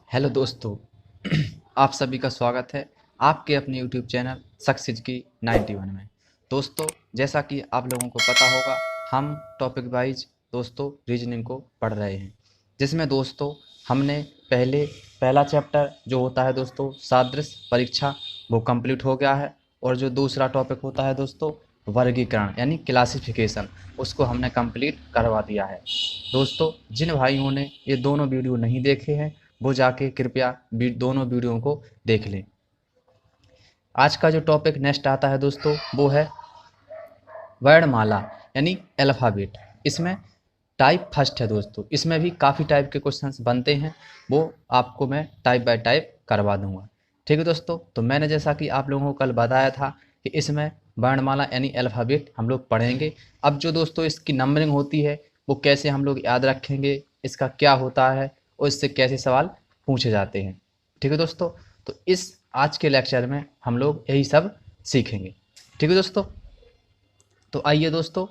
Hello दोस्तों। आप सभी का स्वागत है आपके अपने यूट्यूब चैनल सक्सेस की 91 में। दोस्तों, जैसा कि आप लोगों को पता होगा, हम टॉपिक वाइज दोस्तों रीजनिंग को पढ़ रहे हैं, जिसमें दोस्तों हमने पहला चैप्टर जो होता है दोस्तों सादृश्य परीक्षा, वो कंप्लीट हो गया है। और जो दूसरा टॉपिक होता है दोस्तों वर्गीकरण यानी क्लासिफिकेशन, उसको हमने कंप्लीट करवा दिया है। दोस्तों, जिन भाइयों ने ये दोनों वीडियो नहीं देखे हैं वो जाके कृपया दोनों वीडियो को देख लें। आज का जो टॉपिक नेक्स्ट आता है दोस्तों वो है वर्णमाला यानी अल्फ़ाबेट। इसमें टाइप फर्स्ट है दोस्तों, इसमें भी काफ़ी टाइप के क्वेश्चंस बनते हैं, वो आपको मैं टाइप बाय टाइप करवा दूंगा। ठीक है दोस्तों, तो मैंने जैसा कि आप लोगों को कल बताया था कि इसमें वर्णमाला यानी अल्फ़ाबेट हम लोग पढ़ेंगे। अब जो दोस्तों इसकी नंबरिंग होती है वो कैसे हम लोग याद रखेंगे, इसका क्या होता है और इससे कैसे सवाल पूछे जाते हैं। ठीक है दोस्तों, तो इस आज के लेक्चर में हम लोग यही सब सीखेंगे। ठीक है दोस्तों, तो आइए दोस्तों,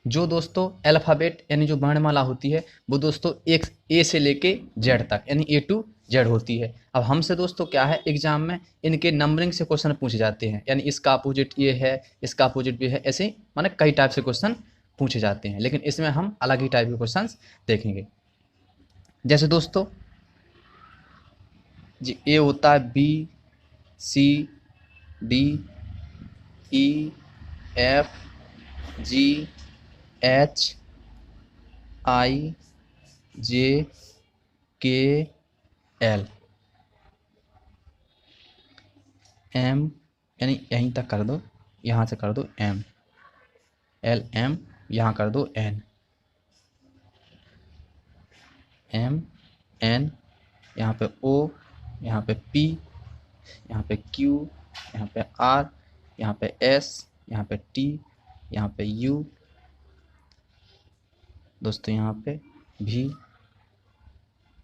जो दोस्तों अल्फ़ाबेट यानी जो वर्णमाला होती है वो दोस्तों एक ए से लेके जेड तक यानी ए टू जेड होती है। अब हमसे दोस्तों क्या है, एग्जाम में इनके नंबरिंग से क्वेश्चन पूछे जाते हैं, यानी इसका अपोजिट ये है, इसका अपोजिट भी है, ऐसे माने कई टाइप से क्वेश्चन पूछे जाते हैं, लेकिन इसमें हम अलग ही टाइप के क्वेश्चन देखेंगे। जैसे दोस्तों जी ए होता है B C D E F G H I J K L M, यानी यहीं तक कर दो, यहाँ से कर दो एम एल एम, यहाँ कर दो एन एम एन, यहाँ पे ओ, यहाँ पे पी, यहाँ पे क्यू, यहाँ पे आर, यहाँ पे एस, यहाँ पे टी, यहाँ पे यू दोस्तों, यहाँ पे भी,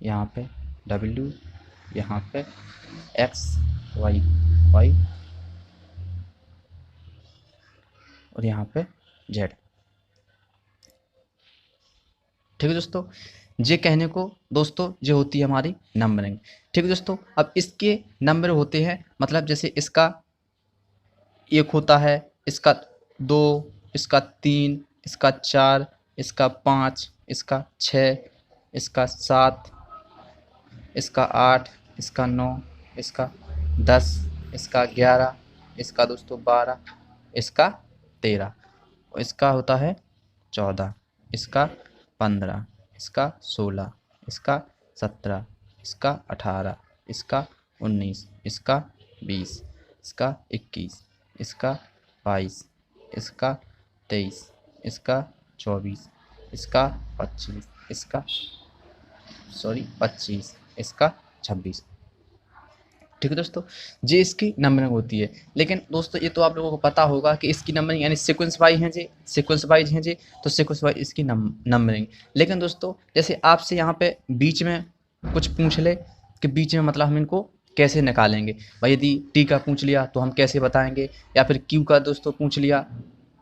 यहाँ पे डब्ल्यू, यहाँ पे एक्स वाई वाई और यहाँ पे जेड। ठीक है दोस्तों, ये कहने को दोस्तों ये होती है हमारी नंबरिंग। ठीक है दोस्तों, अब इसके नंबर होते हैं, मतलब जैसे इसका एक होता है, इसका दो, इसका तीन, इसका चार, इसका पाँच, इसका छः, इसका सात, इसका आठ, इसका नौ, इसका दस, इसका ग्यारह, इसका दोस्तों बारह, इसका तेरह, और इसका होता है चौदह, इसका पंद्रह, इसका सोलह, इसका सत्रह, इसका अठारह, इसका उन्नीस, इसका बीस, इसका इक्कीस, इसका बाईस, इसका तेईस, इसका चौबीस, इसका पच्चीस, पच्चीस, इसका छब्बीस। ठीक है दोस्तों, ये इसकी नंबरिंग होती है। लेकिन दोस्तों ये तो आप लोगों को पता होगा कि इसकी नंबरिंग यानी सीक्वेंस वाइज है जी, सीक्वेंस वाइज है जी, तो सीक्वेंस वाइज इसकी नंबरिंग। लेकिन दोस्तों जैसे आपसे यहाँ पे बीच में कुछ पूछ ले कि बीच में मतलब हम इनको कैसे निकालेंगे भाई, यदि टी का पूछ लिया तो हम कैसे बताएंगे, या फिर क्यू का दोस्तों पूछ लिया,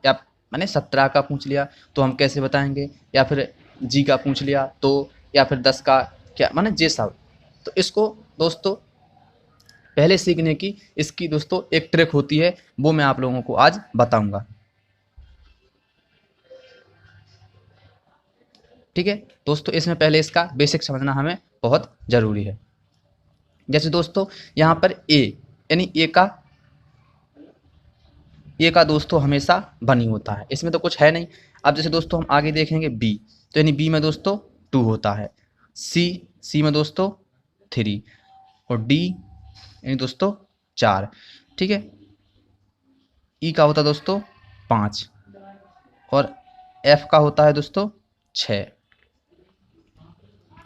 या मैंने 17 का पूछ लिया तो हम कैसे बताएंगे, या फिर जी का पूछ लिया तो, या फिर 10 का क्या माने जे सब। तो इसको दोस्तों पहले सीखने की इसकी दोस्तों एक ट्रिक होती है, वो मैं आप लोगों को आज बताऊंगा। ठीक है दोस्तों, इसमें पहले इसका बेसिक समझना हमें बहुत ज़रूरी है। जैसे दोस्तों यहाँ पर ए यानी ए का दोस्तों हमेशा बनी होता है, इसमें तो कुछ है नहीं। अब जैसे दोस्तों हम आगे देखेंगे बी, तो यानी बी में दोस्तों 2 होता है, सी में दोस्तों 3, और डी यानी दोस्तों 4। ठीक है, ई का होता है दोस्तों 5, और एफ का होता है दोस्तों 6।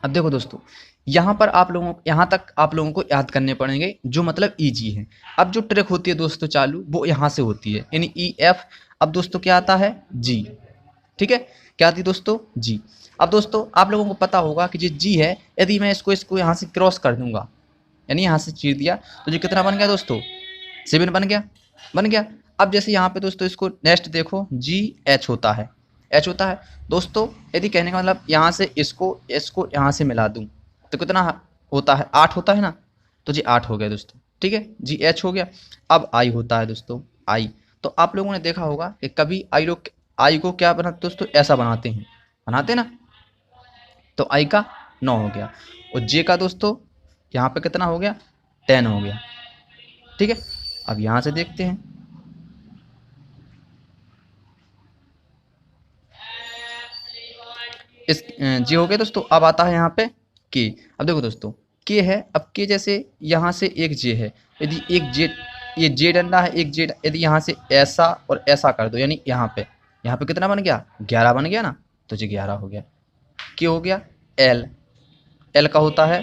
अब देखो दोस्तों, यहाँ तक आप लोगों को याद करने पड़ेंगे जो मतलब ईजी है। अब जो ट्रिक होती है दोस्तों चालू, वो यहाँ से होती है, यानी ई एफ। अब दोस्तों क्या आता है जी। ठीक है, क्या आती है दोस्तों जी। अब दोस्तों आप लोगों को पता होगा कि जो जी है, यदि मैं इसको यहाँ से क्रॉस कर दूंगा, यानी यहाँ से चीर दिया, तो ये कितना बन गया दोस्तों 7 बन गया। अब जैसे यहाँ पे दोस्तों इसको नेक्स्ट देखो जी एच होता है, एच होता है दोस्तों। यदि कहने का मतलब यहाँ से इसको यहाँ से मिला दूँ तो कितना होता है, 8 होता है ना, तो जी 8 हो गया दोस्तों। ठीक है जी, एच हो गया। अब आई होता है दोस्तों, आई। तो आप लोगों ने देखा होगा कि कभी आई को क्या बनाते दोस्तों, ऐसा बनाते ना, तो आई का 9 हो गया। और जे का दोस्तों यहाँ पे कितना हो गया, 10 हो गया। ठीक है, अब यहाँ से देखते हैं, इस जे हो गया दोस्तों। अब आता है यहाँ पे के। अब देखो दोस्तों, के है, अब के जैसे यहाँ से एक जे है, यदि एक जे, ये जे डंडा है, एक जे, यदि यहाँ से ऐसा और ऐसा कर दो, यानी यहाँ पे कितना बन गया, 11 बन गया ना, तो जी 11 हो गया। के हो गया एल, एल का होता है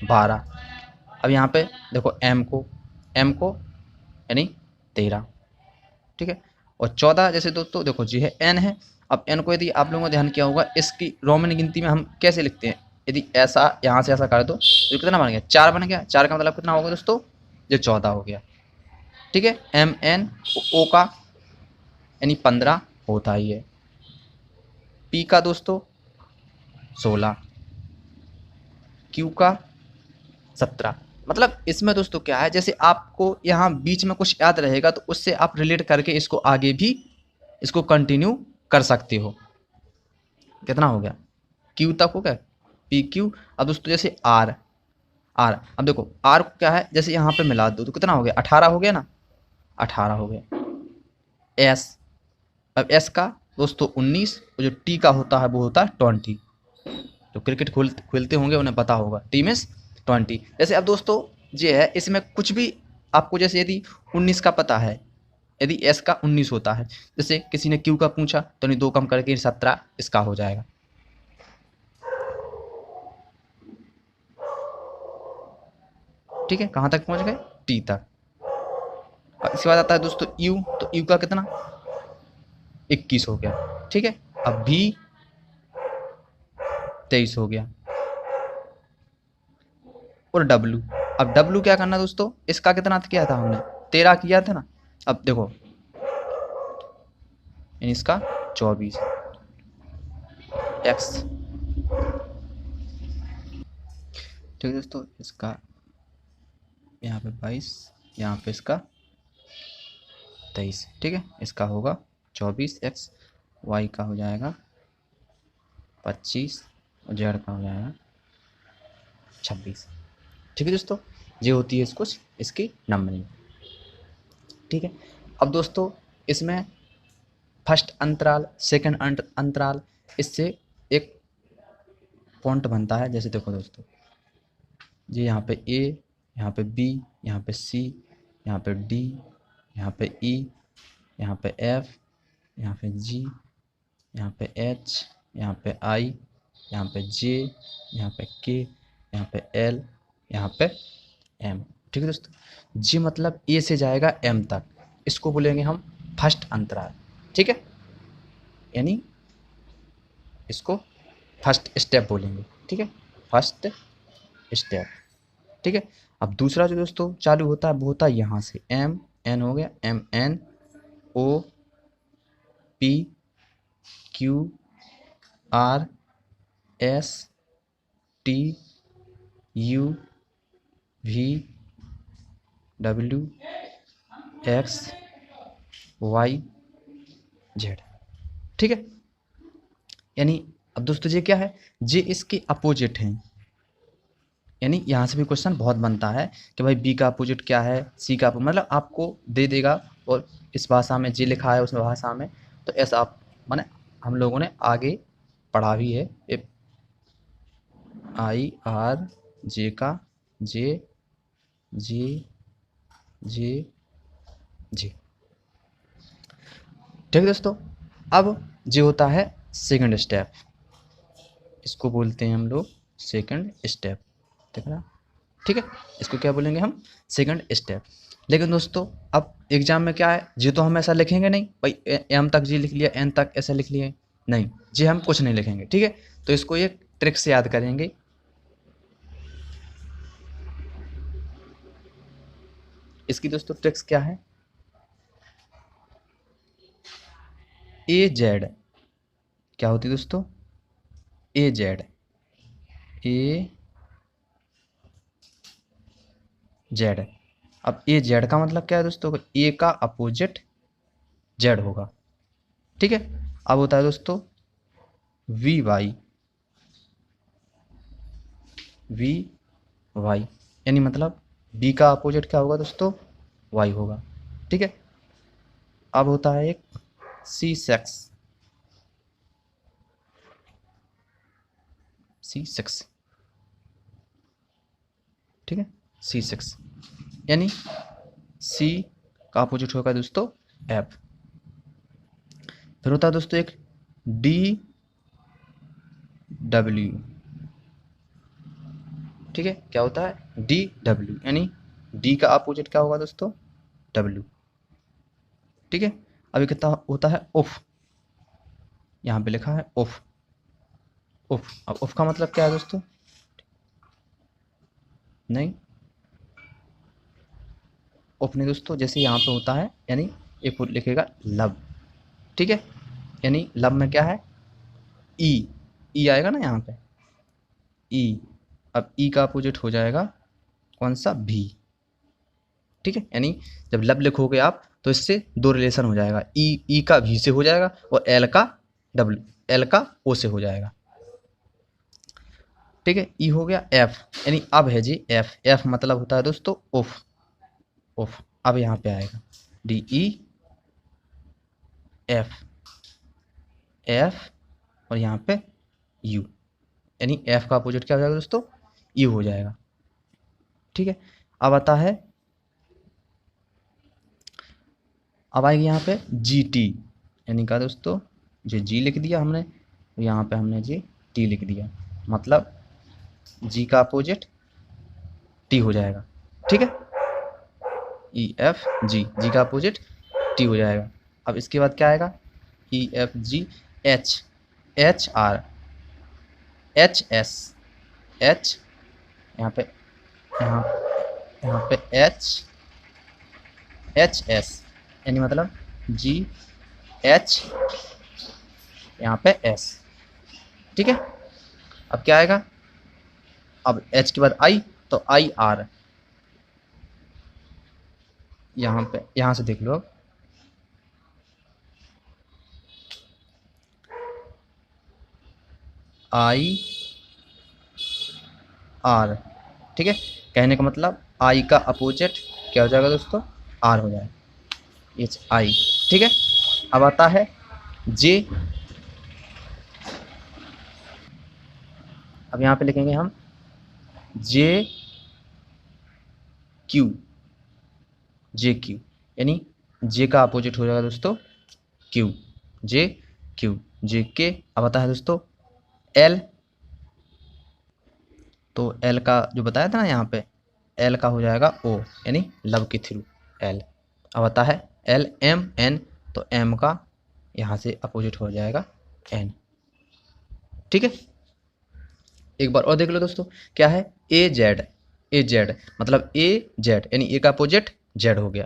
12। अब यहाँ पे देखो एम को यानी 13। ठीक है, और 14 जैसे दोस्तों देखो जी है एन है। अब एन को यदि आप लोगों ने ध्यान किया होगा, इसकी रोमन गिनती में हम कैसे लिखते हैं, यदि ऐसा यहाँ से ऐसा कर दो तो कितना बन गया, 4 बन गया। 4 का मतलब कितना होगा दोस्तों, ये 14 हो गया। ठीक है, एम एन ओ का यानी 15 होता ही है। पी का दोस्तों 16, क्यू का 17। मतलब इसमें दोस्तों क्या है, जैसे आपको यहाँ बीच में कुछ याद रहेगा तो उससे आप रिलेट करके इसको आगे भी इसको कंटिन्यू कर सकते हो। कितना हो गया, क्यू तक हो गया, पी क्यू। अब दोस्तों जैसे आर, अब देखो आर क्या है, जैसे यहाँ पे मिला दो तो कितना हो गया, 18 हो गया ना, 18 हो गया। एस, अब एस का दोस्तों 19, और जो टी का होता है वो होता है 20। जो क्रिकेट खेलते होंगे उन्हें पता होगा, टी मीन्स 20। जैसे अब दोस्तों ये है, इसमें कुछ भी आपको, जैसे यदि 19 का पता है, यदि एस का 19 होता है, जैसे किसी ने क्यू का पूछा तो नहीं, 2 कम करके 17 इसका हो जाएगा। ठीक है, कहाँ तक पहुँच गए, टी तक। इसके बाद आता है दोस्तों यू, तो यू का कितना, 21 हो गया। ठीक है, अब भी 23 हो गया। और डब्लू, अब डब्लू क्या करना दोस्तों, इसका कितना किया था हमने, 13 किया था ना। अब देखो इसका 24, एक्स। ठीक है दोस्तों, इसका यहाँ पे 22, यहाँ पे इसका 23। ठीक है, इसका होगा 24 एक्स, वाई का हो जाएगा 25, और जेड का हो जाएगा 26। ठीक है दोस्तों, ये होती है इसकी नंबरिंग। ठीक है, अब दोस्तों इसमें फर्स्ट अंतराल, सेकंड अंतराल, इससे एक फॉन्ट बनता है। जैसे देखो दोस्तों, ये यहाँ पे ए, यहाँ पे बी, यहाँ पे सी, यहाँ पे डी, यहाँ पे ई, यहाँ पे एफ, यहाँ पे जी, यहाँ पे एच, यहाँ पे आई, यहाँ पे जे, यहाँ पे के, यहाँ पे एल, यहाँ पे एम। ठीक है दोस्तों, जी मतलब ए से जाएगा एम तक, इसको बोलेंगे हम फर्स्ट अंतराल। ठीक है, यानी इसको फर्स्ट स्टेप बोलेंगे। ठीक है, फर्स्ट स्टेप। ठीक है, अब दूसरा जो दोस्तों चालू होता है वो होता है यहाँ से, एम एन हो गया, M N O P Q R S T U V W X Y Z. ठीक है, यानी अब दोस्तों ये क्या है, ये इसके अपोजिट हैं। यानी यहाँ से भी क्वेश्चन बहुत बनता है कि भाई बी का अपोजिट क्या है, सी का मतलब आपको दे देगा, और इस भाषा में जे लिखा है उसमें भाषा में, तो ऐसा आप माने हम लोगों ने आगे पढ़ा भी है। आई आर जे का जे जे जे जे। ठीक है दोस्तों, अब जे होता है सेकंड स्टेप, इसको बोलते हैं हम लोग सेकंड स्टेप। ठीक है ना, ठीक है, इसको क्या बोलेंगे हम, सेकंड स्टेप। लेकिन दोस्तों अब एग्जाम में क्या है, जी तो हम ऐसा लिखेंगे नहीं भाई, एम तक जी लिख लिया, एन तक ऐसा लिख लिए, नहीं जी हम कुछ नहीं लिखेंगे। ठीक है, तो इसको एक ट्रिक से याद करेंगे। इसकी दोस्तों ट्रिक्स क्या है, ए जेड क्या होती है दोस्तों, ए जेड, ए जेड। अब ए जेड का मतलब क्या है दोस्तों, ए का अपोजिट जेड होगा, ठीक है। अब होता है दोस्तों वी वाई, वी वाई यानी मतलब बी का अपोजिट क्या होगा दोस्तों, वाई होगा, ठीक है। अब होता है एक सी सेक्स, सी सिक्स, ठीक है, सी सिक्स यानी सी का अपोजिट होगा दोस्तों एफ। फिर होता है दोस्तों एक डी डब्ल्यू, ठीक है, क्या होता है डी डब्ल्यू यानी डी का अपोजिट क्या होगा दोस्तों, डब्ल्यू, ठीक है। अभी कितना होता है उफ, यहाँ पे लिखा है उफ, उफ। अब उफ का मतलब क्या है दोस्तों, नहीं उफ नहीं दोस्तों, जैसे यहाँ पे होता है यानी एक लिखेगा लब, ठीक है, यानी लब में क्या है ई, ई आएगा ना यहाँ पे ई। अब ई का अपोजिट हो जाएगा कौन सा, भी, ठीक है। यानी जब लब लिखोगे आप तो इससे दो रिलेशन हो जाएगा, ई का भी से हो जाएगा और एल का डब्ल्यू, एल का ओ से हो जाएगा, ठीक है। ई हो गया एफ यानी अब है जी एफ, एफ मतलब होता है दोस्तों उफ, उफ। अब यहाँ पे आएगा डी ई एफ, एफ और यहाँ पे यू यानी एफ का अपोजिट क्या हो जाएगा दोस्तों, यू हो जाएगा, ठीक है। अब आता है, अब आएगी यहाँ पे जी टी यानी क्या दोस्तों, जो जी लिख दिया हमने, यहाँ पे हमने जी टी लिख दिया, मतलब जी का अपोजिट टी हो जाएगा, ठीक है। ई एफ जी, जी का अपोजिट टी हो जाएगा। अब इसके बाद क्या आएगा, ई F G H, H R, H S, H यहाँ पे, यहाँ यहाँ पे एच, एच एस यानी मतलब जी एच यहाँ पे एस, ठीक है। अब क्या आएगा, अब एच के बाद आई तो आई आर, यहाँ पे यहाँ से देख लो, अब आई आर, ठीक है। कहने का मतलब आई का अपोजिट क्या हो जाएगा दोस्तों, आर हो जाएगा, एच आई, ठीक है। अब आता है जे, अब यहाँ पे लिखेंगे हम जे क्यू, जे क्यू यानी जे का अपोजिट हो जाएगा दोस्तों क्यू, जे क्यू, जे के। अब आता है दोस्तों एल, तो एल का जो बताया था ना यहाँ पे, एल का हो जाएगा ओ यानी लव के थ्रू एल। अब आता है एल एम एन, तो एम का यहाँ से अपोजिट हो जाएगा एन, ठीक है। एक बार और देख लो दोस्तों, क्या है ए जेड, ए जेड मतलब ए जेड यानी ए का अपोजिट जेड हो गया,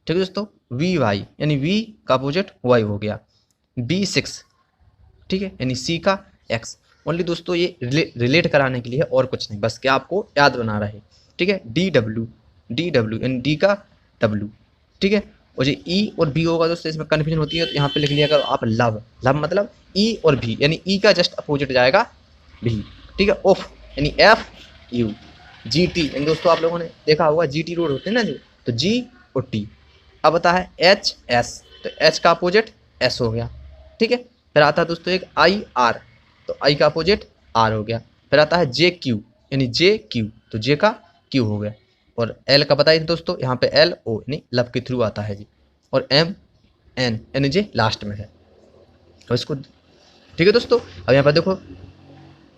ठीक है दोस्तों। वी वाई यानी वी का अपोजिट वाई हो गया, बी सिक्स, ठीक है, यानी सी का एक्स। ओनली दोस्तों ये रिलेट कराने के लिए है और कुछ नहीं, बस क्या आपको याद बना रहे, ठीक है। डी डब्ल्यू, डी डब्ल्यू यानी डी का डब्ल्यू, ठीक है। और जो ई और बी होगा दोस्तों इसमें कन्फ्यूजन होती है, तो यहाँ पे लिख लिया करो आप लव, लव मतलब ई और भी यानी ई का जस्ट अपोजिट जाएगा भी, ठीक है। ऑफ यानी एफ यू, जी टी यानी दोस्तों आप लोगों ने देखा होगा जी टी रोड होते हैं ना जो, तो जी और टी। अब आता है एच एस, तो एच का अपोजिट एस हो गया, ठीक है। फिर आता है दोस्तों एक आई आर, तो आई का अपोजिट आर हो गया। फिर आता है जे क्यू यानी जे क्यू, तो जे का क्यू हो गया। और एल का बताइए दोस्तों, यहाँ पे एल ओ यानी लव के थ्रू आता है जी, और एम एन यानी जे लास्ट में है, तो इसको, ठीक है दोस्तों। अब यहाँ पर देखो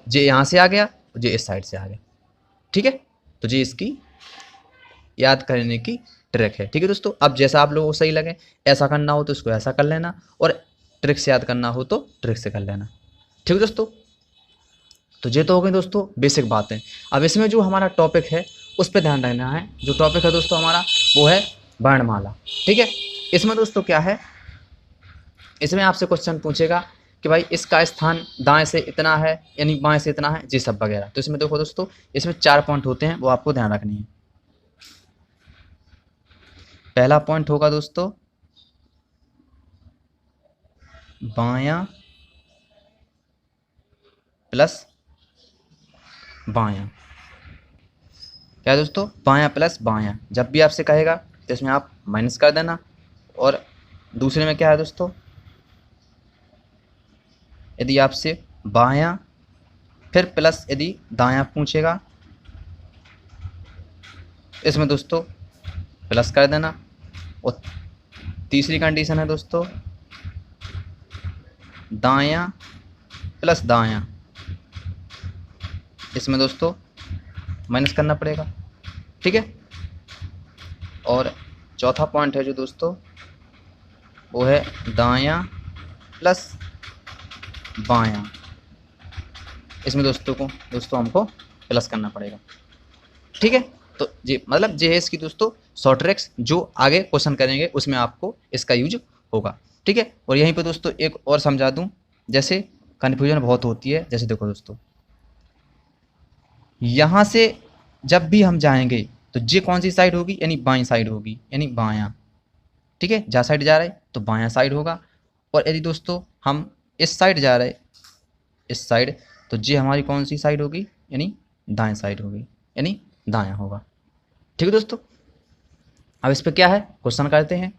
जे यहाँ से आ गया, जे इस साइड से आ गया, ठीक है। तो जे इसकी याद करने की ट्रिक है, ठीक है दोस्तों। अब जैसा आप लोगों को सही लगे, ऐसा करना हो तो इसको ऐसा कर लेना, और ट्रिक से याद करना हो तो ट्रिक से कर लेना, ठीक है दोस्तों। तो ये तो हो गई दोस्तों बेसिक बातें। अब इसमें जो हमारा टॉपिक है उस पर ध्यान रखना है। जो टॉपिक है दोस्तों हमारा वो है वर्णमाला, ठीक है। इसमें दोस्तों क्या है, इसमें आपसे क्वेश्चन पूछेगा कि भाई इसका स्थान दाएं से इतना है यानी बाएं से इतना है, ये सब वगैरह। तो इसमें देखो दोस्तों, इसमें 4 पॉइंट होते हैं, वो आपको ध्यान रखनी है। पहला पॉइंट होगा दोस्तों बायां प्लस बायां। क्या है दोस्तों? बायां प्लस बायां। जब भी आपसे कहेगा तो इसमें आप माइनस कर देना। और दूसरे में क्या है दोस्तों, यदि आपसे बायां फिर प्लस यदि दायां पूछेगा, इसमें दोस्तों प्लस कर देना। और तीसरी कंडीशन है दोस्तों दायां प्लस दायां, इसमें दोस्तों माइनस करना पड़ेगा, ठीक है। और चौथा पॉइंट है जो दोस्तों वो है दायां प्लस बायां, इसमें दोस्तों हमको प्लस करना पड़ेगा, ठीक है। तो जी मतलब जे है इसकी दोस्तों शॉर्ट ट्रिक्स, जो आगे क्वेश्चन करेंगे उसमें आपको इसका यूज होगा, ठीक है। और यहीं पे दोस्तों एक और समझा दूं, जैसे कन्फ्यूजन बहुत होती है। जैसे देखो दोस्तों, यहाँ से जब भी हम जाएंगे तो जे कौन सी साइड होगी, यानी बाईं साइड होगी, यानी बायां, ठीक है। जहाँ साइड जा रहे तो बायां साइड होगा। और यदि दोस्तों हम इस साइड जा रहे, इस साइड, तो जे हमारी कौन सी साइड होगी, यानी दाएं साइड होगी, यानी दायां होगा, ठीक है दोस्तों। अब इस पे क्या है क्वेश्चन करते हैं।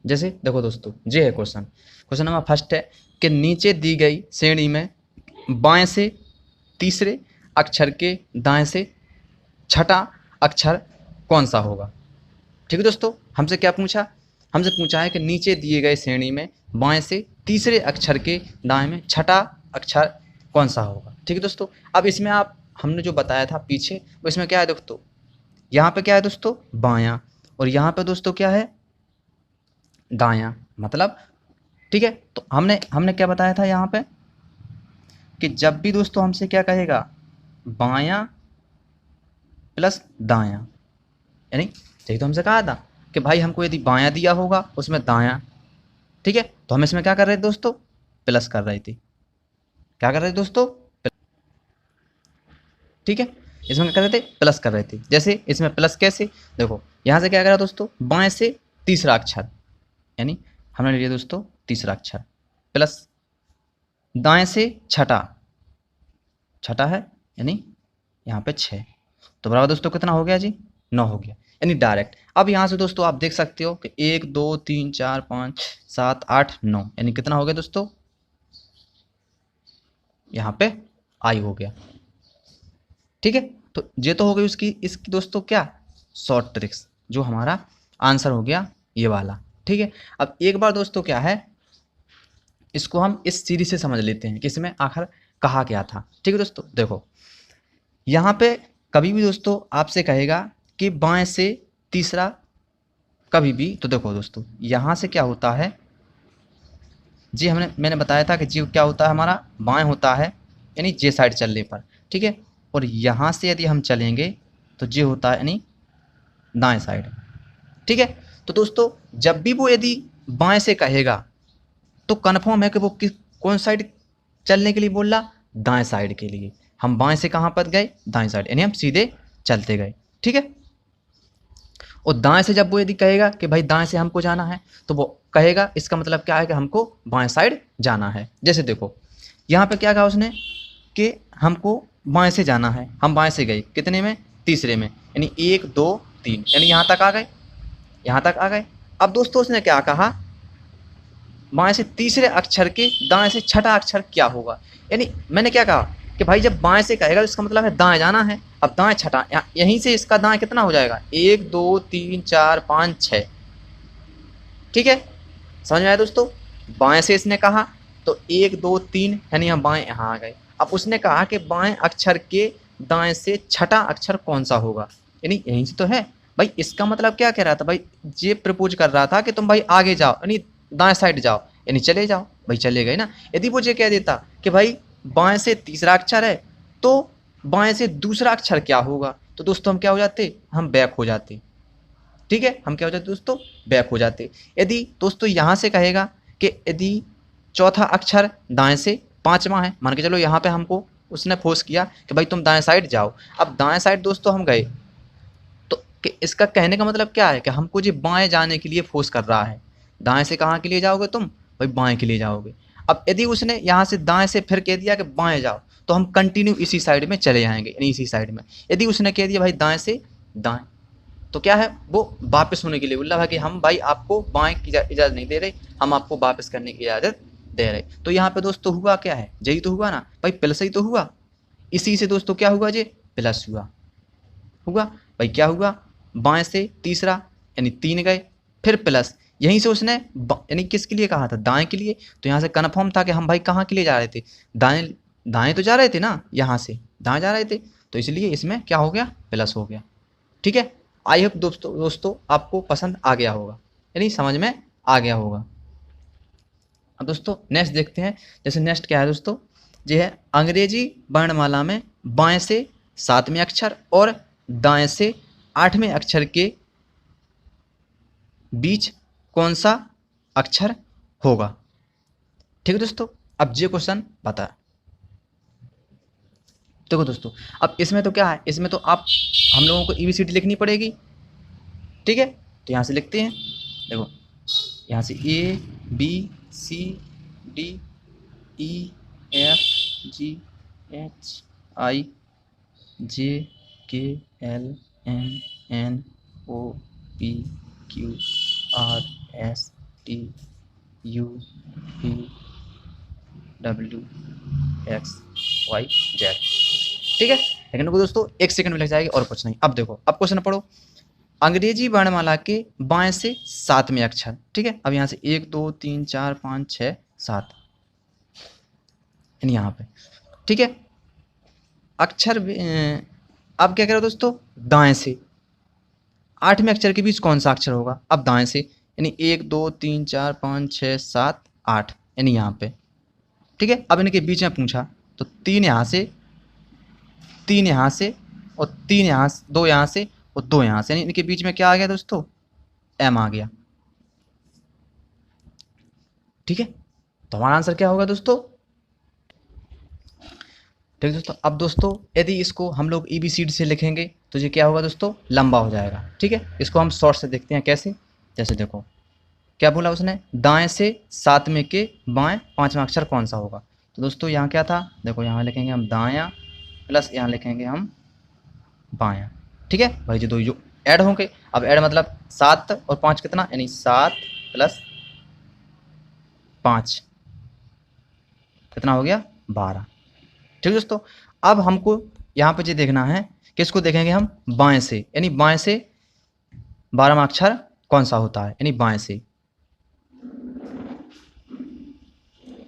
जैसे देखो दोस्तों, ये है क्वेश्चन नंबर फर्स्ट है कि नीचे दी गई श्रेणी में बाएं से तीसरे अक्षर के दाएं से छठा अक्षर कौन सा होगा, ठीक है दोस्तों। हमसे क्या पूछा, हमसे पूछा है कि नीचे दिए गए श्रेणी में बाएं से तीसरे अक्षर के दाएं में छठा अक्षर कौन सा होगा, ठीक है दोस्तों। अब इसमें आप हमने जो बताया था पीछे, वो इसमें क्या है दोस्तों, यहाँ पे क्या है दोस्तों बायां, और यहाँ पे दोस्तों क्या है दायां, मतलब, ठीक है। तो हमने क्या बताया था यहाँ पे कि जब भी दोस्तों हमसे क्या कहेगा बायां प्लस दायां, यानी यही तो हमसे कहा था कि भाई हमको यदि बायां दिया होगा उसमें दायां, ठीक है। तो हम इसमें क्या कर रहे थे दोस्तों, प्लस कर रहे थे। क्या कर रहे थे दोस्तों, ठीक है। इसमें क्या कर रहे थे, प्लस कर रहे थे। जैसे इसमें प्लस कैसे, देखो यहाँ से क्या करा दोस्तों, बाएं से तीसरा अक्षर, यानी हमने ले लिया दोस्तों तीसरा अक्षर, प्लस दाएं से छठा, छठा है यानी यहाँ पे 6, तो बराबर दोस्तों कितना हो गया जी, 9 हो गया, यानी डायरेक्ट। अब यहाँ से दोस्तों आप देख सकते हो कि 1 2 3 4 5 7 8 9, यानी कितना हो गया दोस्तों, यहाँ पे आई हो गया, ठीक है। तो ये तो हो गई इसकी दोस्तों क्या शॉर्ट ट्रिक्स, जो हमारा आंसर हो गया ये वाला, ठीक है। अब एक बार दोस्तों क्या है, इसको हम इस सीरीज से समझ लेते हैं कि इसमें आखिर कहा क्या था, ठीक है दोस्तों। देखो यहाँ पे कभी भी दोस्तों आपसे कहेगा कि बाएं से तीसरा, कभी भी, तो देखो दोस्तों यहाँ से क्या होता है जी, मैंने बताया था कि जी क्या होता है हमारा बाएं होता है, यानी जे साइड चलने पर, ठीक है। और यहाँ से यदि हम चलेंगे तो जे होता है यानी दाएं साइड, ठीक है। तो दोस्तों जब भी वो यदि बाएं से कहेगा तो कन्फर्म है कि वो कौन साइड चलने के लिए बोल रहा, दाएं साइड के लिए। हम बाएं से कहाँ पर गए, दाएं साइड, यानी हम सीधे चलते गए, ठीक है। और दाएं से जब वो यदि कहेगा कि भाई दाएं से हमको जाना है, तो वो कहेगा इसका मतलब क्या है कि हमको बाएं साइड जाना है। जैसे देखो यहाँ पे क्या कहा उसने कि हमको बाएं से जाना है, हम बाएं से गए कितने में, तीसरे में, यानी 1 2 3, यानी यहाँ तक आ गए, यहाँ तक आ गए। अब दोस्तों उसने क्या कहा, बाएं से तीसरे अक्षर के दाएं से छठा अक्षर क्या होगा, यानी मैंने क्या कहा कि भाई जब बाएं से कहेगा तो इसका मतलब है दाएं जाना है। अब दाएं छठा, यहीं से इसका दाएं कितना हो जाएगा, 1 2 3 4 5 6, ठीक है। समझ में आया दोस्तों, बाएं से इसने कहा तो 1 2 3, यानी हम बाएं यहाँ आ गए। अब उसने कहा कि बाएं अक्षर के दाएं से छठा अक्षर कौन सा होगा, यानी यहीं से तो है भाई। इसका मतलब क्या कह रहा था भाई, ये प्रपोज कर रहा था कि तुम भाई आगे जाओ, यानी दाएं साइड जाओ, यानी चले जाओ, भाई चले गए ना। यदि वो ये कह देता कि भाई बाएं से तीसरा अक्षर है तो बाएं से दूसरा अक्षर क्या होगा, तो दोस्तों हम क्या हो जाते, हम बैक हो जाते, ठीक है। हम क्या हो जाते दोस्तों, बैक हो जाते। यदि दोस्तों यहाँ से कहेगा कि यदि चौथा अक्षर दाएं से पांचवा है। मान के चलो यहाँ पे हमको उसने फोर्स किया कि भाई तुम दाएं साइड जाओ। अब दाएं साइड दोस्तों हम गए, तो इसका कहने का मतलब क्या है कि हमको जो बाएं जाने के लिए फोर्स कर रहा है। दाएं से कहाँ के लिए जाओगे तुम, भाई बाएं के लिए जाओगे। अब यदि उसने यहाँ से दाएं से फिर कह दिया कि बाएं जाओ, तो हम कंटिन्यू इसी साइड में चले जाएंगे, यानी इसी साइड में। यदि उसने कह दिया भाई दाएं से दाएं, तो क्या है, वो वापस होने के लिए बोल रहा है कि हम भाई आपको बाएं की इजाज़त नहीं दे रहे, हम आपको वापस करने की इजाज़त दे रहे। तो यहाँ पे दोस्तों हुआ क्या है, यही तो हुआ ना भाई, प्लस ही तो हुआ। इसी से दोस्तों क्या हुआ, जे प्लस हुआ भाई। क्या हुआ, बाएं से तीसरा यानी 3 गए, फिर प्लस। यहीं से उसने यानी किसके लिए कहा था, दाएं के लिए। तो यहाँ से कन्फर्म था कि हम भाई कहाँ के लिए जा रहे थे, दाएं। दाएं तो जा रहे थे ना, यहाँ से दाएं जा रहे थे, तो इसलिए इसमें क्या हो गया, प्लस हो गया। ठीक है, आई होप दोस्तों आपको पसंद आ गया होगा, यानी समझ में आ गया होगा। अब दोस्तों नेक्स्ट देखते हैं। जैसे नेक्स्ट क्या है दोस्तों, ये है अंग्रेजी वर्णमाला में बाएं से 7वें अक्षर और दाएं से 8वें अक्षर के बीच कौन सा अक्षर होगा। ठीक है दोस्तों, अब ये क्वेश्चन बता। देखो दोस्तों, अब इसमें तो क्या है, इसमें तो आप हम लोगों को ABCD लिखनी पड़ेगी। ठीक है, तो यहाँ से लिखते हैं। देखो यहाँ से ABCDEFGHIJKLMNOPQRSTUVWXYZ। ठीक है, लेकिन देखो दोस्तों 1 सेकंड में लग जाएगी और कुछ नहीं। अब देखो, अब क्वेश्चन पढ़ो। अंग्रेजी वर्णमाला के बाएं से 7वें अक्षर। ठीक है, अब यहाँ से 1 2 3 4 5 6 7 यहाँ पे। ठीक है, अक्षर अब क्या करो दोस्तों, दाएं से 8वें अक्षर के बीच कौन सा अक्षर होगा। अब दाएं से यानी 1 2 3 4 5 6 7 8 यानी यहाँ पे। ठीक है, अब इनके बीच में पूछा तो 3 यहाँ से, 3 यहाँ से और 3 यहाँ से, 2 यहाँ से और 2 यहाँ से, यानी इनके बीच में क्या आ गया दोस्तों, M आ गया। ठीक है, तो हमारा आंसर क्या होगा दोस्तों। ठीक है दोस्तों, अब दोस्तों यदि इसको हम लोग ABCD से लिखेंगे तो ये क्या होगा दोस्तों, लंबा हो जाएगा। ठीक है, इसको हम शॉर्ट से देखते हैं कैसे। जैसे देखो क्या बोला उसने, दाएं से 7वें के बाएं 5वां अक्षर कौन सा होगा। तो दोस्तों यहाँ क्या था, देखो यहाँ लिखेंगे हम दायां प्लस यहाँ लिखेंगे हम बायां। ठीक है भाई, जो 2 जो ऐड होंगे। अब ऐड मतलब 7 और 5 कितना, यानी 7 + 5 कितना हो गया, 12। ठीक है दोस्तों, अब हमको यहाँ पे ये देखना है, किसको देखेंगे हम, बाएं से, यानी बाएं से 12वां अक्षर कौन सा होता है, यानी बाएं से।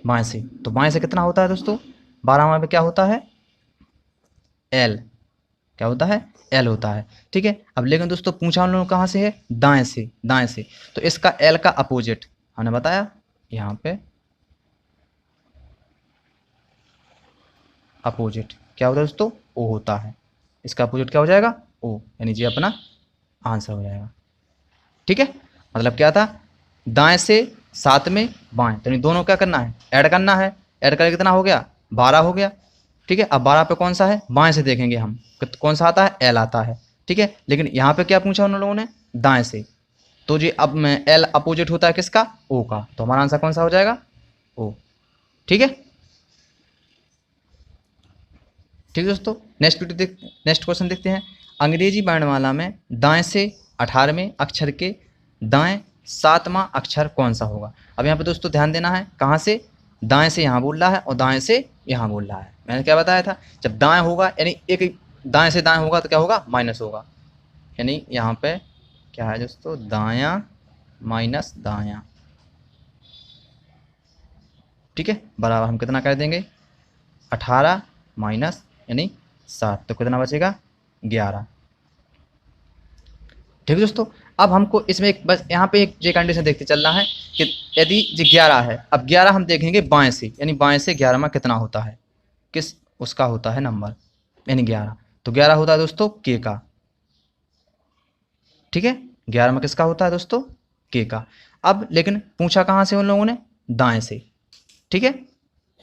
बाएं से, तो बाएं से कितना होता है दोस्तों, 12वां में क्या होता है, L। क्या होता है, L होता है। ठीक है, अब लेकिन दोस्तों पूछा हम लोगों कहाँ से है, दाएं से। दाएं से, तो इसका L का अपोजिट हमने बताया यहाँ पे, अपोजिट क्या होता है दोस्तों, O होता है। इसका अपोजिट क्या हो जाएगा, O, यानी जी अपना आंसर हो जाएगा। ठीक है, मतलब क्या था, दाएं से 7 में बाएं, तो दोनों क्या करना है, ऐड करना है। ऐड करके कितना हो गया, 12 हो गया। ठीक है, अब 12 पे कौन सा है, बाएं से देखेंगे हम कौन सा आता है, L आता है। ठीक है, लेकिन यहाँ पे क्या पूछा उन लोगों ने, दाएं से, तो जी अब मैं L अपोजिट होता है किसका, O का, तो हमारा आंसर कौन सा हो जाएगा, O। ठीक है, ठीक है दोस्तों, नेक्स्ट क्वेश्चन देखते हैं। अंग्रेजी वर्णमाला में दाएं से 18वें अक्षर के दाएं 7वां अक्षर कौन सा होगा। अब यहाँ पे दोस्तों ध्यान देना है, कहाँ से, दाएं से यहाँ बोल रहा है और दाएं से यहाँ बोल रहा है। मैंने क्या बताया था, जब दाएं होगा यानी एक दाएं से दाएं होगा तो क्या होगा, माइनस होगा। यानी यहाँ पे क्या है दोस्तों, दायां माइनस दायां। ठीक है, बराबर हम कितना कर देंगे, 18 माइनस यानी 7, तो कितना बचेगा, 11। ठीक है दोस्तों, अब हमको इसमें एक बस यहाँ पे एक ये कंडीशन देखते चलना है कि यदि ये 11 है, अब 11 हम देखेंगे बाएं से, यानी बाएं से 11वां कितना होता है, किस उसका होता है नंबर, यानी 11, तो 11 होता है दोस्तों के का। ठीक है, 11 किसका होता है दोस्तों, के का। अब लेकिन पूछा कहाँ से उन लोगों ने, दाएं से। ठीक है,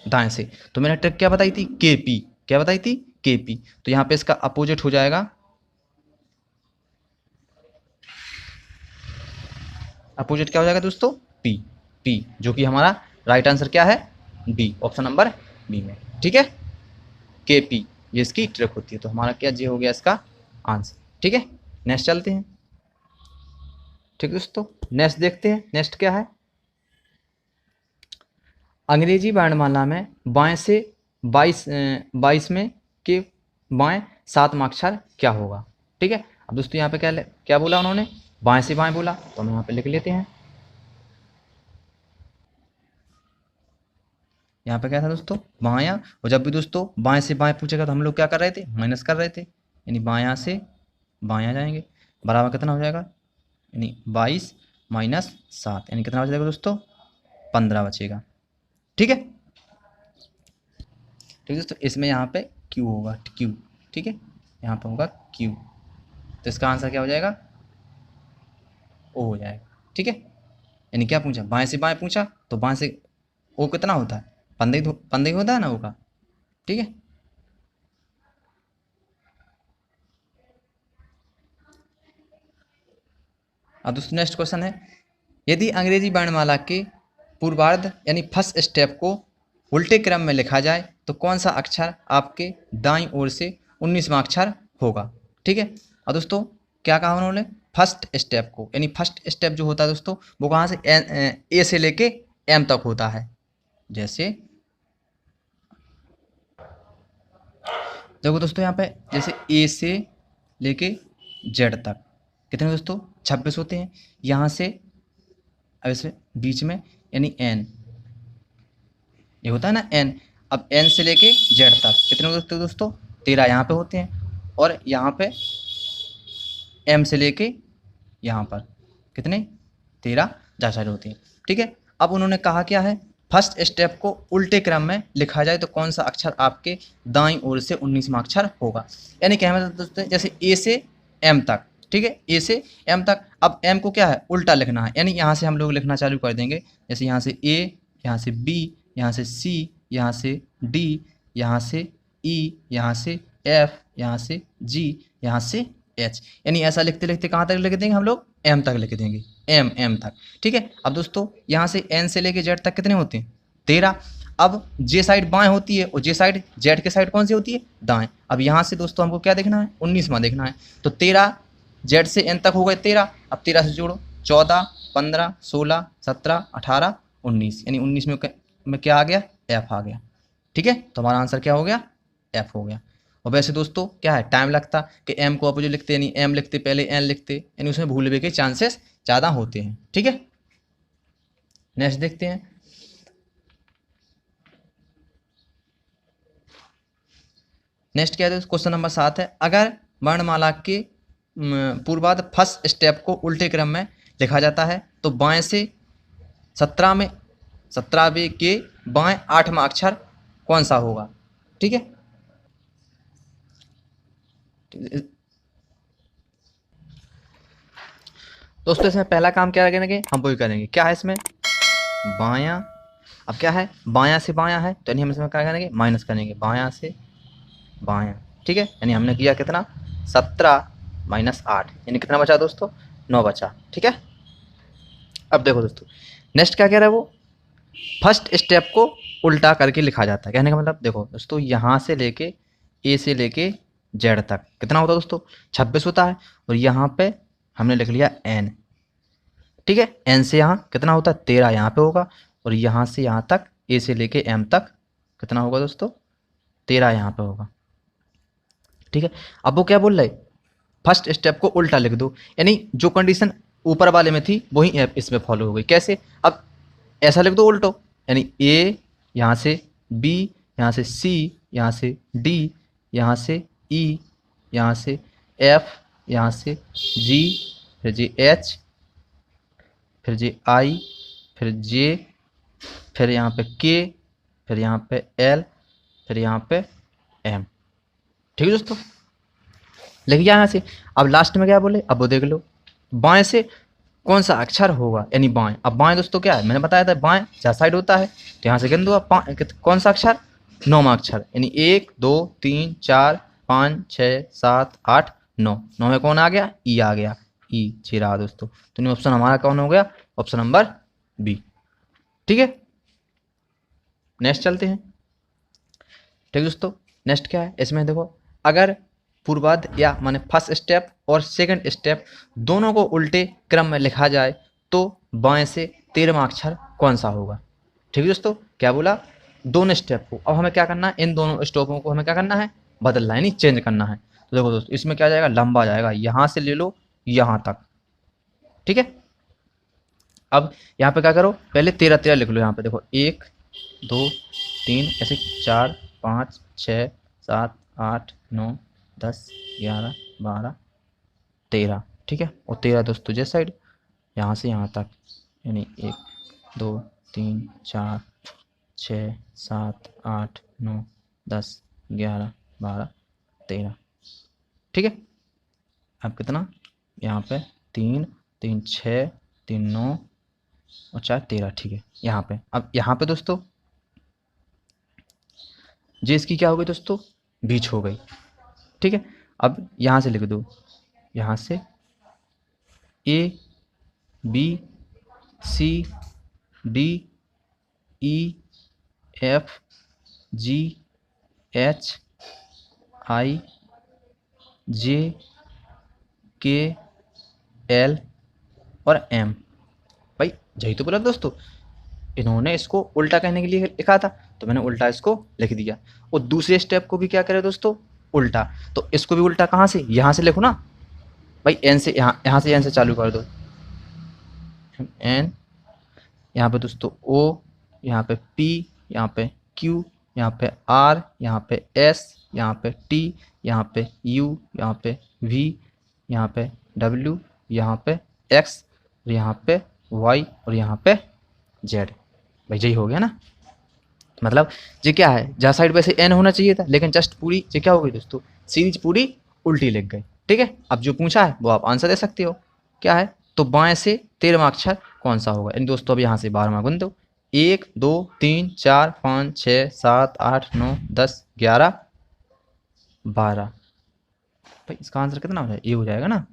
दाएं से। तो मैंने ट्रिक क्या बताई थी, के पी, क्या बताई थी, के पी। तो यहाँ पे इसका अपोजिट हो जाएगा, अपोजिट क्या हो जाएगा दोस्तों, पी, पी, जो कि हमारा राइट आंसर क्या है, बी, ऑप्शन नंबर बी में। ठीक है, के पी, ये इसकी ट्रिक होती है। तो हमारा क्या जे हो गया इसका आंसर। ठीक है, नेक्स्ट चलते हैं। ठीक है दोस्तों, नेक्स्ट देखते हैं, नेक्स्ट क्या है। अंग्रेजी वर्णमाला में बाएं से 22 में के बाएं 7वां अक्षर क्या होगा। ठीक है, अब दोस्तों यहाँ पे क्या क्या बोला उन्होंने, बाएं से बाएं बोला, तो हम यहाँ पे लिख लेते हैं। यहाँ पे क्या था दोस्तों, बायां, और जब भी दोस्तों बाएं से बाएं पूछेगा तो हम लोग क्या कर रहे थे, माइनस कर रहे थे, यानी बायां से बायां जाएंगे, बराबर कितना हो जाएगा, यानी 22 माइनस 7, यानी कितना बचेगा दोस्तों, 15 बचेगा। ठीक है, ठीक है दोस्तों, इसमें यहाँ पे क्यू होगा, क्यू। ठीक है, यहाँ पे होगा क्यू, तो इसका आंसर क्या हो जाएगा, ओ हो जाएगा। ठीक है, यानी क्या पूछा, बाएं से बाएं पूछा, तो बाएं से ओ कितना होता है, 15 होता है ना ओ का। ठीक है, अब दोस्तों नेक्स्ट क्वेश्चन है, यदि अंग्रेजी वर्णमाला के पूर्वार्ध यानी फर्स्ट स्टेप को उल्टे क्रम में लिखा जाए तो कौन सा अक्षर आपके दाईं ओर से 19वां अक्षर होगा। ठीक है, और दोस्तों क्या कहा उन्होंने, फर्स्ट स्टेप को, यानी फर्स्ट स्टेप जो होता है दोस्तों वो कहाँ से, ए से लेके एम तक होता है। जैसे देखो दोस्तों यहाँ पे, जैसे ए से लेके जेड तक कितने दोस्तों, 26 होते हैं। यहाँ से अब इसमें बीच में यानी एन, ये होता है ना एन, अब एन से लेके जेड तक कितने होते हैं दोस्तों, 13 यहाँ पे होते हैं, और यहाँ पे एम से लेके यहाँ पर कितने, 13 जाकर होती हैं। ठीक है, अब उन्होंने कहा क्या है, फर्स्ट स्टेप को उल्टे क्रम में लिखा जाए तो कौन सा अक्षर आपके दाईं ओर से 19वां अक्षर होगा। यानी क्या है दोस्तों, जैसे ए से एम तक, ठीक है, ए से एम तक, अब एम को क्या है उल्टा लिखना है, यानी यहाँ से हम लोग लिखना चालू कर देंगे, जैसे यहाँ से ए, यहाँ से बी, यहाँ से सी, यहाँ से डी, यहाँ से ई, यहाँ से एफ, यहाँ से जी, यहाँ से एच, यानी ऐसा लिखते लिखते कहाँ तक लिख देंगे हम लोग, एम तक लिख देंगे, एम, एम तक। ठीक है, अब दोस्तों यहाँ से एन से लेके जेड तक कितने होते हैं, 13। अब जे साइड बाएं होती है और जे साइड जेड के साइड कौन सी होती है, दाएं। अब यहाँ से दोस्तों हमको क्या देखना है, 19वां देखना है, तो 13 जेड से एन तक हो गए 13, अब 13 से जोड़ो, 14, 15, 16, 17, 18, 19, यानी 19 में क्या आ गया, एफ आ गया। ठीक है, तो हमारा आंसर क्या हो गया, एफ हो गया। और वैसे दोस्तों क्या है, टाइम लगता कि एम को अपोजिट लिखते, यानी एम लिखते पहले एन लिखते, यानी उसमें भूलने के चांसेस ज़्यादा होते हैं। ठीक है, नेक्स्ट देखते हैं। नेक्स्ट क्या है, क्वेश्चन नंबर 7 है, अगर वर्णमाला के पूर्वार्ध फर्स्ट स्टेप को उल्टे क्रम में लिखा जाता है तो बाएं से 17वें के बाएं 8वां अक्षर कौन सा होगा। ठीक है, दोस्तों इसमें पहला काम क्या करेंगे, हम वही करेंगे, क्या है इसमें, बायां, अब क्या है बायां से बायां है, तो यानी हम इसमें क्या करेंगे, माइनस करेंगे, बायां से बायां। ठीक है, यानी हमने किया कितना, 17 माइनस 8, यानी कितना बचा दोस्तों, 9 बचा। ठीक है, अब देखो दोस्तों नेक्स्ट क्या कह रहा है वो, फर्स्ट स्टेप को उल्टा करके लिखा जाता है, कहने का मतलब देखो दोस्तों यहाँ से लेके ए से लेके जेड तक कितना होता है दोस्तों, 26 होता है, और यहाँ पे हमने लिख लिया एन। ठीक है, एन से यहाँ कितना होता है, 13 यहाँ पे होगा, और यहाँ से यहाँ तक ए से लेके एम तक कितना होगा दोस्तों, 13 यहाँ पे होगा। ठीक है, अब वो क्या बोल रहे, फर्स्ट स्टेप को उल्टा लिख दो, यानी जो कंडीशन ऊपर वाले में थी वही इसमें फॉलो हो गई। कैसे, अब ऐसा लिख दो उल्टो, यानी ए, यहाँ से बी, यहाँ से सी, यहाँ से डी, यहाँ से ई, यहाँ से एफ, यहाँ से जी, फिर जी एच, फिर जी आई, फिर जे, फिर यहाँ पे के, फिर यहाँ पे एल, फिर यहाँ पे एम। ठीक है दोस्तों, लिख गया यहाँ से। अब लास्ट में क्या बोले, अब वो देख लो, बाएं से कौन सा अक्षर होगा, यानी बाएं। अब बाएं दोस्तों क्या है, मैंने बताया था बाएं जहाँ साइड होता है, तो यहाँ से गिन दो आप कौन सा अक्षर, 9वां अक्षर, यानी 1 2 3 4 5 6 7 8 9, 9 में कौन आ गया, ई आ गया, ई छह रहा दोस्तों। तो ऑप्शन हमारा कौन हो गया, ऑप्शन नंबर बी। ठीक है, नेक्स्ट चलते हैं। ठीक है दोस्तों, नेक्स्ट क्या है इसमें देखो, अगर पूर्वार्ध या माने फर्स्ट स्टेप और सेकंड स्टेप दोनों को उल्टे क्रम में लिखा जाए तो बाएं से 13वां अक्षर कौन सा होगा। ठीक है दोस्तों, क्या बोला, दोनों स्टेप को, अब हमें क्या करना है, इन दोनों स्टेपों को हमें क्या करना है, बदलना है, यानी चेंज करना है। तो देखो दोस्तों, इसमें क्या जाएगा, लंबा जाएगा, यहाँ से ले लो यहाँ तक। ठीक है, अब यहाँ पे क्या करो, पहले 13 13 लिख लो। यहाँ पे देखो 1 2 3 ऐसे 4 5 6 7 8 9 10 11 12 13। ठीक है, और 13 दोस्तों जिस साइड, यहाँ से यहाँ तक, यानी 1 2 3 4 6 7 8 9 10 11 12 13। ठीक है, अब कितना, यहाँ पे 3 3 6 3 9 और 4 13। ठीक है, यहाँ पे, अब यहाँ पे दोस्तों जे इसकी क्या हो गई दोस्तों, बीच हो गई। ठीक है, अब यहाँ से लिख दो, यहाँ से A B C D E F G H I J K L और एम। भाई यही तो बोला दोस्तों, इन्होंने इसको उल्टा कहने के लिए लिखा था, तो मैंने उल्टा इसको लिख दिया। और दूसरे स्टेप को भी क्या करें दोस्तों, उल्टा। तो इसको भी उल्टा कहाँ से, यहाँ से लिखो ना भाई, एन से, यहाँ से एन से चालू कर दो, एन, यहाँ पे दोस्तों ओ, यहाँ पे पी, यहाँ पे क्यू, यहाँ पे आर, यहाँ पे एस, यहाँ पे टी, यहाँ पे यू, यहाँ पे वी, यहाँ पे डब्ल्यू, यहाँ पे एक्स, यहाँ पे वाई और यहाँ पे जेड। भाई यही हो गया ना, मतलब ये क्या है, जहाँ साइड वैसे एन होना चाहिए था, लेकिन जस्ट पूरी ये क्या हो गई दोस्तों, सीरीज पूरी उल्टी लिख गई। ठीक है, अब जो पूछा है वो आप आंसर दे सकते हो, क्या है, तो बाएं से 13वां अक्षर कौन सा होगा। इन दोस्तों अब यहाँ से 12वां गुन दो, 1 2 3 4 5 6 7 8 9 10 11 12। भाई इसका आंसर कितना हो जाएगा, ये हो जाएगा ना।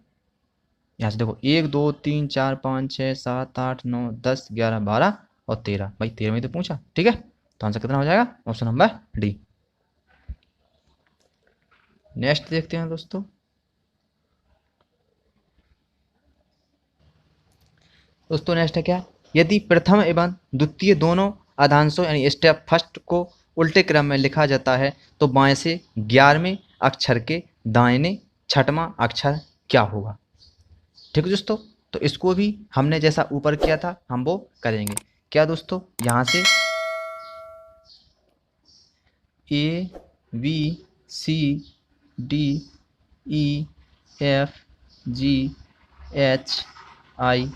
यहाँ से देखो 1 2 3 4 5 6 7 8 9 10 11 12 और 13। भाई 13 में तो पूछा। ठीक है, तो आंसर कितना हो जाएगा, ऑप्शन नंबर डी। नेक्स्ट देखते हैं दोस्तों, नेक्स्ट है क्या, यदि प्रथम एवं द्वितीय दोनों आधांशों यानी स्टेप फर्स्ट को उल्टे क्रम में लिखा जाता है तो बाएं से 11वें अक्षर के दाहिने छठवां अक्षर क्या होगा। ठीक है दोस्तों, तो इसको भी हमने जैसा ऊपर किया था हम वो करेंगे। क्या दोस्तों, यहाँ से A B C D E F G H I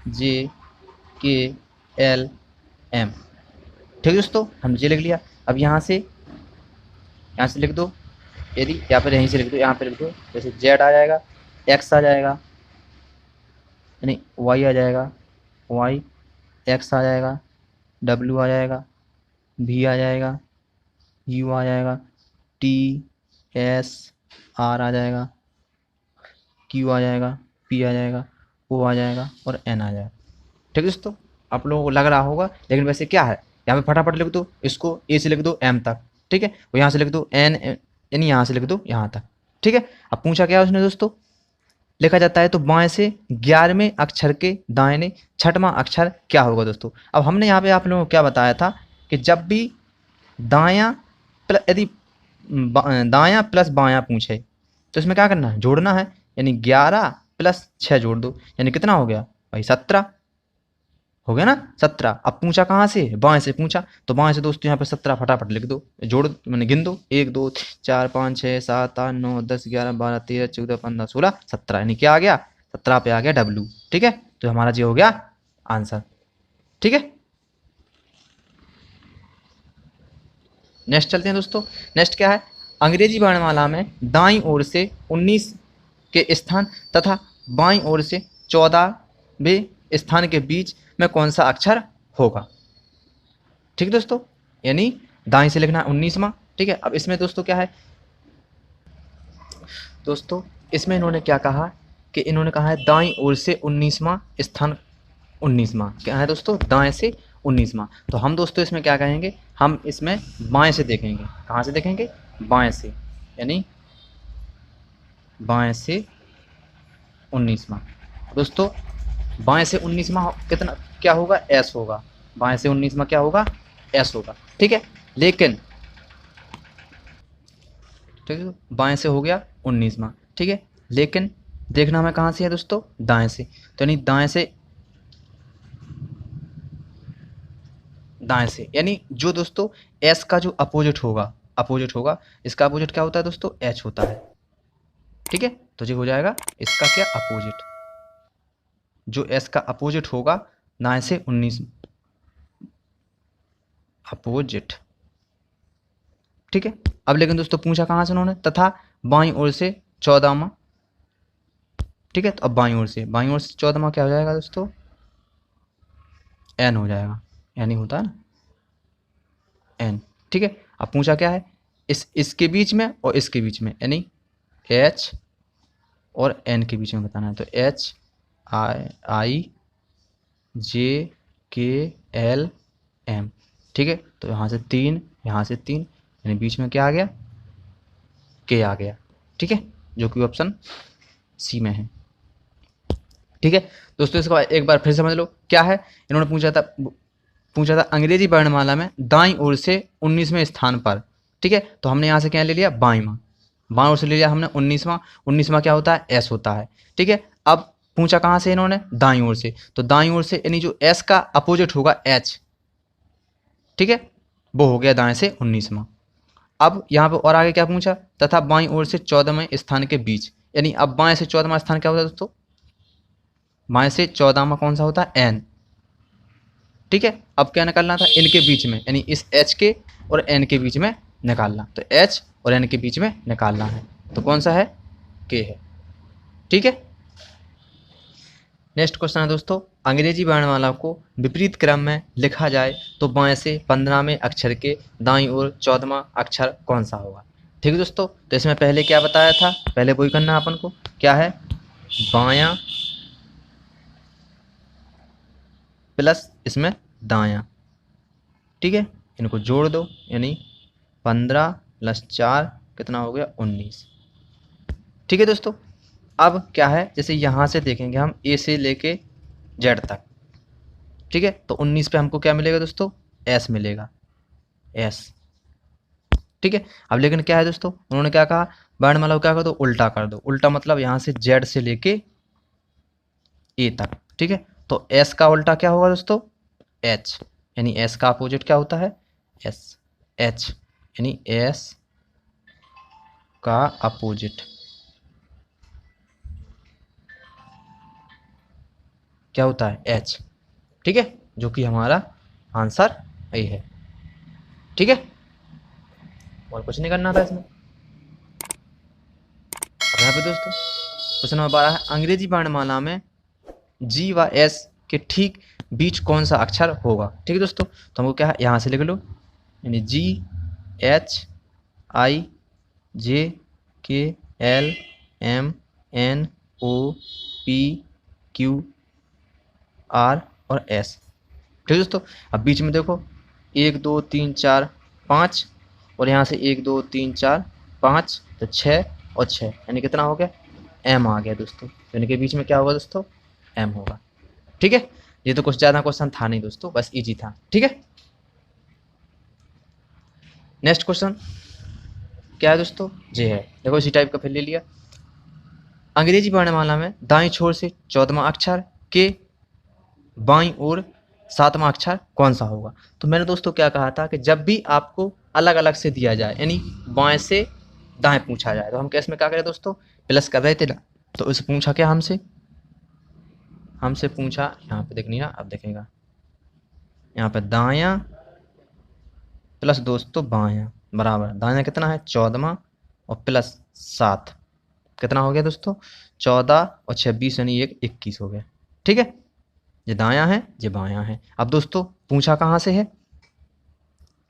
J K L M. ठीक है दोस्तों, हमने ये लिख लिया। अब यहाँ से लिख दो, यदि यहाँ पर यहीं से लिख दो, यहाँ पे लिख दो, जैसे जेड आ जाएगा, एक्स आ जाएगा, यानी वाई आ जाएगा, वाई, एक्स आ जाएगा, डब्ल्यू आ जाएगा, भी आ जाएगा, यू आ जाएगा, टी एस आर आ जाएगा, क्यू आ जाएगा, पी आ जाएगा, ओ आ जाएगा और एन आ जाएगा। ठीक है दोस्तों, आप लोगों को लग रहा होगा, लेकिन वैसे क्या है, यहाँ पे फटाफट लिख दो, इसको ए से लिख दो एम तक। ठीक है, और यहाँ से लिख दो एन, यानी यहाँ से लिख दो यहाँ तक। ठीक है, अब पूछा क्या उसने दोस्तों, लिखा जाता है तो बाएं से 11वें अक्षर के दाहिने छठवां अक्षर क्या होगा दोस्तों। अब हमने यहाँ पे आप लोगों को क्या बताया था कि जब भी दायां यदि दायां प्लस बायां पूछे तो इसमें क्या करना है, जोड़ना है, यानी 11 प्लस 6 जोड़ दो, यानी कितना हो गया भाई 17 हो गया ना, 17। अब पूछा कहाँ से, बाएं से पूछा, तो बाएं से दोस्तों यहाँ पे 17 फटाफट लिख दो, जोड़ मैंने गिन दो, 1 2 4 5 6 7 8 9 10 11 12 13 14 15 16 17, यानी क्या आ गया, 17 पे आ गया डब्ल्यू। ठीक है, तो हमारा ये हो गया आंसर। ठीक है, नेक्स्ट चलते हैं दोस्तों। नेक्स्ट क्या है, अंग्रेजी वर्णमाला में दाईं ओर से 19 के स्थान तथा बाईं ओर से 14 वे स्थान के बीच में कौन सा अक्षर होगा। ठीक है दोस्तों, यानी दाएं से लिखना है 19वां। ठीक है, अब इसमें दोस्तों क्या है दोस्तों, इसमें इन्होंने क्या कहा कि इन्होंने कहा है दाईं ओर से 19वां स्थान, 19वां क्या है दोस्तों, दाएं से 19वां। तो हम दोस्तों इसमें क्या कहेंगे, हम इसमें बाएं से देखेंगे। कहाँ से देखेंगे, बाएं से, यानी बाएं से 19वां। दोस्तों बाएं से 19वां कितना क्या होगा, एस होगा। बाएं से 19वां क्या होगा, एस होगा। ठीक है, लेकिन ठीक है, बाएं से हो गया 19वां। ठीक है, लेकिन देखना हमें कहाँ से है दोस्तों, दाएं से। तो यानी दाएं से यानी जो दोस्तों एस का जो अपोजिट होगा, इसका अपोजिट क्या होता है दोस्तों, एच होता है। ठीक है, तो ये हो जाएगा इसका क्या, अपोजिट। जो एस का अपोजिट होगा दाएं से 19, अपोजिट। ठीक है, अब लेकिन दोस्तों पूछा कहाँ से उन्होंने, तथा बाईं ओर से 14वां। ठीक है, तो अब बाईं ओर से 14वां क्या हो जाएगा दोस्तों, एन हो जाएगा, यानी होता है ना एन। ठीक है, अब पूछा क्या है, इसके बीच में और इसके बीच में, यानी एच और एन के बीच में बताना है। तो H I J K L M. ठीक है, तो यहाँ से 3, यहाँ से 3, यानी बीच में क्या आ गया, के आ गया। ठीक है, जो कि ऑप्शन सी में है। ठीक है दोस्तों, इसको एक बार फिर समझ लो क्या है। इन्होंने पूछा था अंग्रेजी वर्णमाला में दाईं ओर से 19वें स्थान पर। ठीक है, तो हमने यहाँ से क्या ले लिया, बाईं ओर से ले लिया हमने 19वां क्या होता है, एस होता है। ठीक है, अब पूछा कहाँ से इन्होंने, दाईं ओर से। तो दाईं ओर से यानी जो एस का अपोजिट होगा, एच। ठीक है, वो हो गया दाएं से 19वां। अब यहाँ पे और आगे क्या पूछा, तथा बाईं ओर से 14वें स्थान के बीच, यानी अब बाएं से 14वां स्थान क्या होता है दोस्तों, बाएं से 14वां कौन सा होता है, एन। ठीक है, अब क्या निकालना था, इनके बीच में, यानी इस एच के और एन के बीच में निकालना। तो एच और एन के बीच में निकालना है, तो कौन सा है, के है। ठीक है, नेक्स्ट क्वेश्चन है दोस्तों, अंग्रेजी वर्णमाला को विपरीत क्रम में लिखा जाए तो बाएं से 15वें अक्षर के दाईं ओर 14वां अक्षर कौन सा होगा। ठीक है दोस्तों, तो इसमें पहले क्या बताया था, पहले वही करना है अपन को, क्या है, बायां प्लस इसमें दायां। ठीक है, इनको जोड़ दो, यानी 15 + 4 कितना हो गया, 19। ठीक है दोस्तों, अब क्या है, जैसे यहाँ से देखेंगे हम ए से लेके जेड तक। ठीक है, तो 19 पे हमको क्या मिलेगा दोस्तों, एस मिलेगा, एस। ठीक है, अब लेकिन क्या है दोस्तों, उन्होंने क्या कहा, वर्णमाला को क्या कर दो, उल्टा कर दो। उल्टा मतलब यहाँ से जेड से लेके ए तक। ठीक है, तो एस का उल्टा क्या होगा दोस्तों, एच, यानी एस का अपोजिट क्या होता है, एस, एच, यानी एस का अपोजिट क्या होता है, एच। ठीक है, जो कि हमारा आंसर यही है। ठीक है, और कुछ नहीं करना था इसमें। अब यहाँ पे दोस्तों क्वेश्चन नंबर 12 है, अंग्रेजी वर्णमाला में जी व एस के ठीक बीच कौन सा अक्षर होगा। ठीक है दोस्तों, तो हमको क्या है, यहाँ से लिख लो, यानी जी H I J K L M N O P Q R और एस। ठीक है दोस्तों, अब बीच में देखो 1 2 3 4 5, और यहाँ से 1 2 3 4 5, तो 6 और 6, यानी कितना हो गया, एम आ गया दोस्तों। यानी कि बीच में क्या होगा दोस्तों, एम होगा। ठीक है, ये तो कुछ ज़्यादा क्वेश्चन था नहीं दोस्तों, बस इजी था। ठीक है, नेक्स्ट क्वेश्चन क्या है दोस्तों, ये है, देखो इसी टाइप का फिर ले लिया। अंग्रेजी वर्णमाला में दाईं छोर से 14वां अक्षर के बाईं ओर 7वां अक्षर कौन सा होगा। तो मैंने दोस्तों क्या कहा था कि जब भी आपको अलग अलग से दिया जाए, यानी बाएं से दाएं पूछा जाए, तो हम कैसे में क्या करें दोस्तों, प्लस कर रहे थे ना। तो उसे पूछा क्या, हमसे पूछा, यहाँ पे देखनी ना, अब देखेगा यहाँ पे दायां प्लस दोस्तों बायां बराबर, दायां कितना है 14वां और प्लस 7 कितना हो गया दोस्तों, 14 और 26 यानी 21 हो गया। ठीक है, ये दायां है, ये बायां है। अब दोस्तों पूछा कहाँ से है,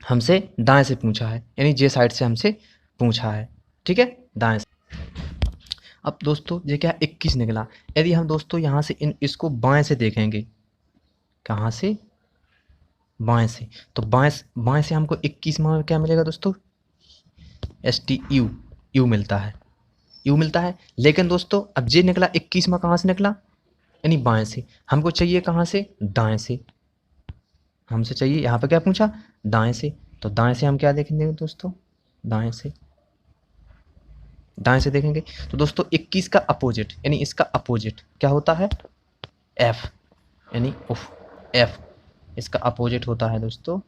हमसे दाएं से पूछा है, यानी जे साइड से हमसे पूछा है, ठीक है, दाएं से। अब दोस्तों ये क्या 21 निकला। यदि हम दोस्तों यहाँ से इसको बाएं से देखेंगे, कहाँ से, बाएं से, तो बाएं बाएं से हमको 21 में क्या मिलेगा दोस्तों, STU, यू मिलता है, यू मिलता है। लेकिन दोस्तों अब जे निकला 21 में कहाँ से निकला, यानी बाएं से। हमको चाहिए कहाँ से, दाएं से, हमसे चाहिए यहाँ पे क्या पूछा, दाएं से। तो दाएं से हम क्या देखेंगे दोस्तों, दाएं से, दाएं से देखेंगे तो दोस्तों 21 का अपोजिट, यानी इसका अपोजिट क्या होता है, F, यानी F, इसका अपोजिट होता है दोस्तों,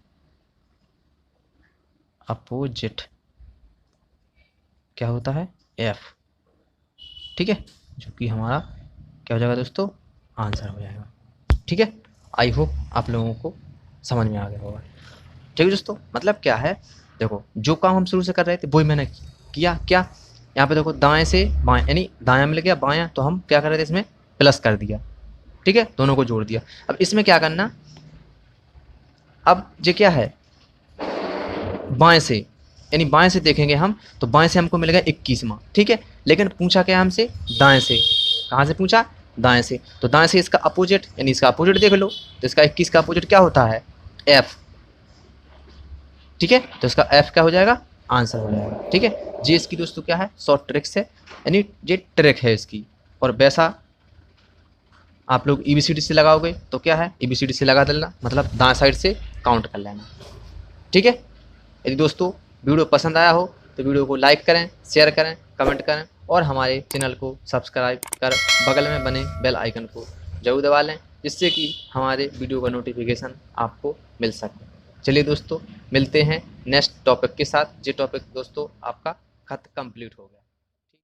अपोजिट क्या होता है, F, ठीक है, जो कि हमारा क्या हो जाएगा दोस्तों, आंसर हो जाएगा, ठीक है। आई होप आप लोगों को समझ में आ गया होगा, ठीक है दोस्तों। मतलब क्या है, देखो जो काम हम शुरू से कर रहे थे वही मैंने किया, क्या यहाँ पे देखो दाएं से बाएं, यानी दायां मिल गया बायां, तो हम क्या कर रहे थे, इसमें प्लस कर दिया, ठीक है, दोनों को जोड़ दिया। अब इसमें क्या करना, अब ये क्या है, बाएं से, यानी बाएं से देखेंगे हम, तो बाएं से हमको मिलेगा 21वां, ठीक है। लेकिन पूछा क्या हमसे, दाएं से, कहाँ से पूछा, दाएं से। तो दाएं से इसका अपोजिट, यानी इसका अपोजिट देख लो, तो इसका 21 का अपोजिट क्या होता है, F, ठीक है। तो इसका F क्या हो जाएगा, आंसर हो जाएगा, ठीक है। ये इसकी दोस्तों क्या है, शॉर्ट ट्रिक्स है, यानी ये ट्रिक है इसकी। और वैसा आप लोग EBCD से लगाओगे तो क्या है, EBCD से लगा देना, मतलब दाएं साइड से काउंट कर लेना, ठीक है। यदि दोस्तों वीडियो पसंद आया हो तो वीडियो को लाइक करें, शेयर करें, कमेंट करें, और हमारे चैनल को सब्सक्राइब कर बगल में बने बेल आइकन को जरूर दबा लें, जिससे कि हमारे वीडियो का नोटिफिकेशन आपको मिल सके। चलिए दोस्तों मिलते हैं नेक्स्ट टॉपिक के साथ। ये टॉपिक दोस्तों आपका खत्म कंप्लीट हो गया।